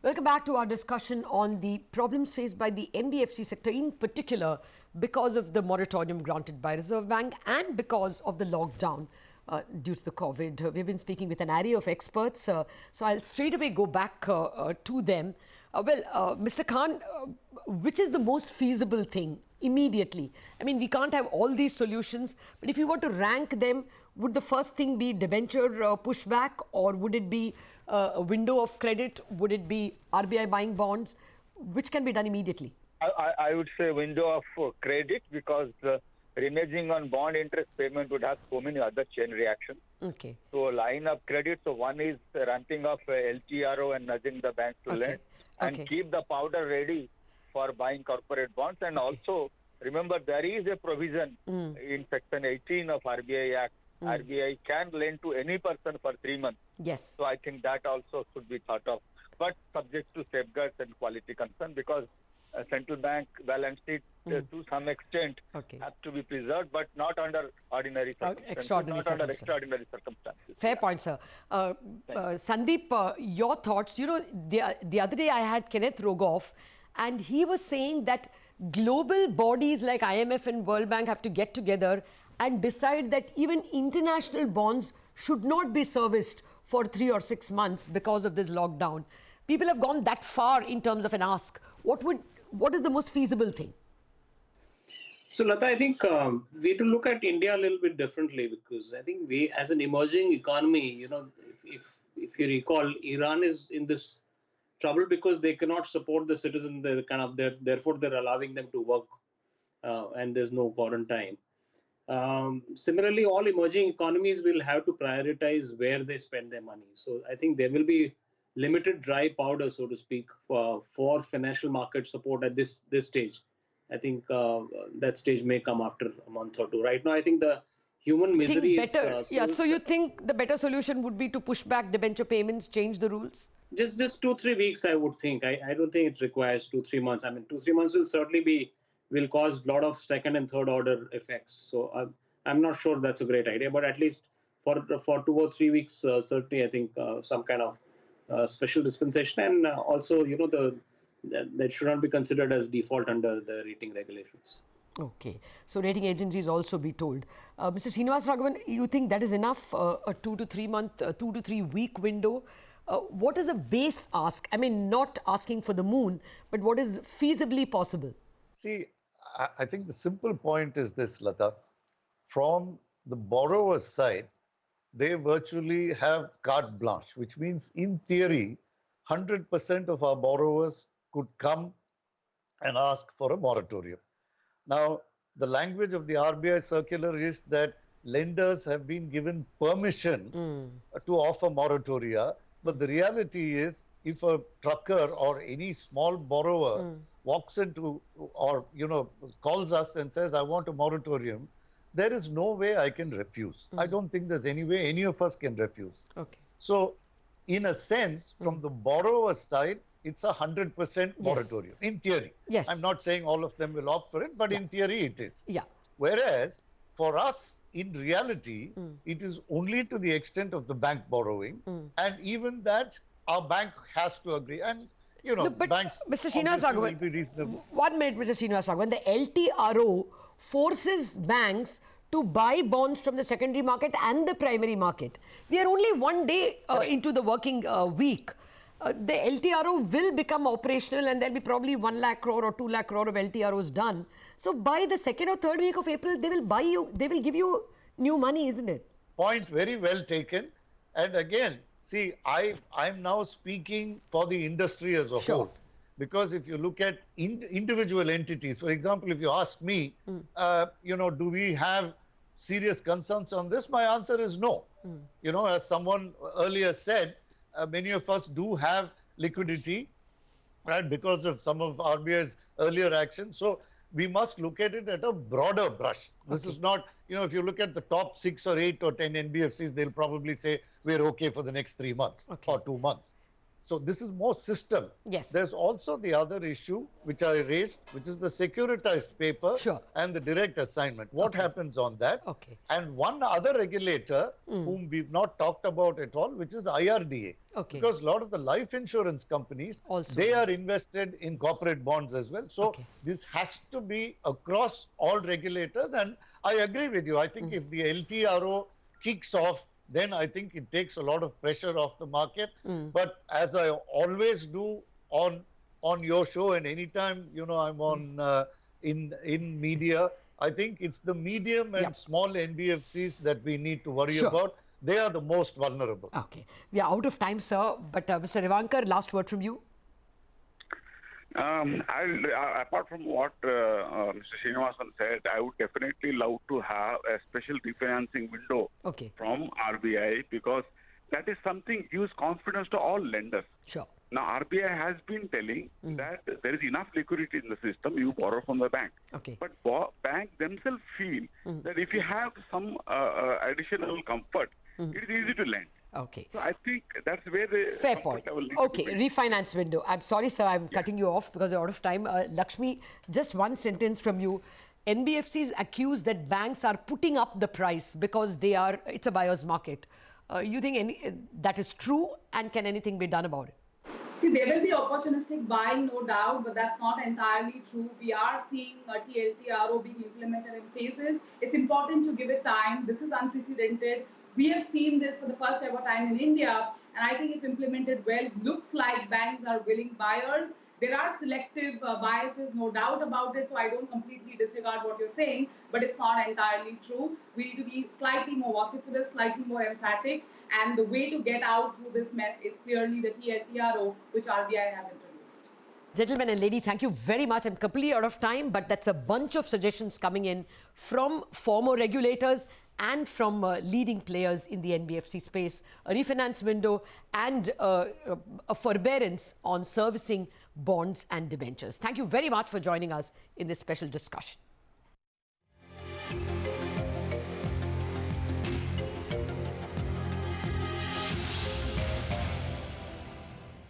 Welcome back to our discussion on the problems faced by the NBFC sector, in particular because of the moratorium granted by Reserve Bank and because of the lockdown due to the COVID. We've been speaking with an array of experts, so I'll straight away go back to them. Mr. Khan, which is the most feasible thing immediately? I mean, we can't have all these solutions, but if you were to rank them, would the first thing be debenture pushback, or would it be a window of credit? Would it be RBI buying bonds? Which can be done immediately? I would say window of credit, because reneging on bond interest payment would have so many other chain reactions. Okay. So line of credit. So one is ramping up LTRO and nudging the banks to lend, and keep the powder ready for buying corporate bonds. And also remember, there is a provision in Section 18 of RBI Act. RBI can lend to any person for 3 months. Yes. So I think that also should be thought of, but subject to safeguards and quality concern, because central bank balance sheet to some extent have to be preserved, but not under ordinary circumstances. Extraordinary circumstances. Fair point, sir. Sandeep, your thoughts? You know, the other day I had Kenneth Rogoff, and he was saying that global bodies like IMF and World Bank have to get together and decide that even international bonds should not be serviced for 3 or 6 months because of this lockdown. People have gone that far in terms of an ask. What is the most feasible thing? So, Latha, I think we have to look at India a little bit differently, because I think we, as an emerging economy, you know, if you recall, Iran is in this trouble because they cannot support the citizens. Therefore, they're allowing them to work, and there's no quarantine. Similarly, all emerging economies will have to prioritize where they spend their money. So I think there will be limited dry powder, so to speak, for financial market support at this stage. I think that stage may come after a month or two. Right now, I think the human misery is... So you think the better solution would be to push back debenture payments, change the rules? Just 2-3 weeks, I would think. I don't think it requires 2-3 months. I mean, 2-3 months will certainly will cause a lot of second and third order effects. So I'm not sure that's a great idea, but at least for 2 or 3 weeks, certainly I think some kind of special dispensation, and also, you know, that should not be considered as default under the rating regulations. Okay. So rating agencies also be told. Mr. Srinivas Raghavan, you think that is enough, a 2 to 3 week window? What is a base ask? I mean, not asking for the moon, but what is feasibly possible? See, I think the simple point is this, Latha. From the borrower's side, they virtually have carte blanche, which means in theory, 100% of our borrowers could come and ask for a moratorium. Now, the language of the RBI circular is that lenders have been given permission to offer moratoria, but the reality is, if a trucker or any small borrower walks into, or, you know, calls us and says, I want a moratorium, there is no way I can refuse. I don't think there's any way any of us can refuse. Okay. So, in a sense, from the borrower's side, it's 100% moratorium, in theory. Yes. I'm not saying all of them will opt for it, but in theory it is. Yeah. Whereas, for us, in reality, it is only to the extent of the bank borrowing, and even that, our bank has to agree. And, you know, but banks... Mr. Srinivas Raghavan, 1 minute, Mr. Srinivas Raghavan. The LTRO forces banks to buy bonds from the secondary market and the primary market. We are only 1 day into the working week. The LTRO will become operational, and there'll be probably 1 lakh crore or 2 lakh crore of LTROs done. So by the 2nd or 3rd week of April, they will give you new money, isn't it? Point very well taken. And again, see, I'm now speaking for the industry as a whole. Because if you look at individual entities, for example, if you ask me, you know, do we have serious concerns on this? My answer is no. You know, as someone earlier said, many of us do have liquidity, right, because of some of RBI's earlier actions. So we must look at it at a broader brush. This is not, you know, if you look at the top 6 or 8 or 10 NBFCs, they'll probably say we're okay for the next 3 months or 2 months. So this is more system. Yes. There's also the other issue which I raised, which is the securitized paper and the direct assignment. What happens on that? Okay. And one other regulator whom we've not talked about at all, which is IRDA. Okay. Because a lot of the life insurance companies, they are invested in corporate bonds as well. So this has to be across all regulators. And I agree with you. I think if the LTRO kicks off, then I think it takes a lot of pressure off the market. But as I always do on your show, and anytime I'm on in media, I think it's the medium and small NBFCs that we need to worry about. They are the most vulnerable. Okay, we are out of time, sir. But Mr. Revankar, last word from you. Apart from what Mr. Srinivasan said, I would definitely love to have a special refinancing window from RBI, because that is something gives confidence to all lenders. Sure. Now, RBI has been telling that there is enough liquidity in the system, you borrow from the bank. Okay. But banks themselves feel that if you have some additional comfort, it is easy to lend. Okay. So I think that's where the fair point. Okay, refinance window. I'm sorry, sir, I'm cutting you off because you're out of time. Lakshmi, just one sentence from you. NBFCs accuse that banks are putting up the price because it's a buyer's market. You think that is true, and can anything be done about it? See, there will be opportunistic buying, no doubt, but that's not entirely true. We are seeing TLTRO being implemented in phases. It's important to give it time. This is unprecedented. We have seen this for the first ever time in India, and I think if implemented well, looks like banks are willing buyers. There are selective biases, no doubt about it, so I don't completely disregard what you're saying, but it's not entirely true. We need to be slightly more vociferous, slightly more emphatic, and the way to get out through this mess is clearly the TLTRO, which RBI has introduced. Gentlemen and lady, thank you very much. I'm completely out of time, but that's a bunch of suggestions coming in from former regulators and from leading players in the NBFC space, a refinance window and a forbearance on servicing bonds and debentures. Thank you very much for joining us in this special discussion.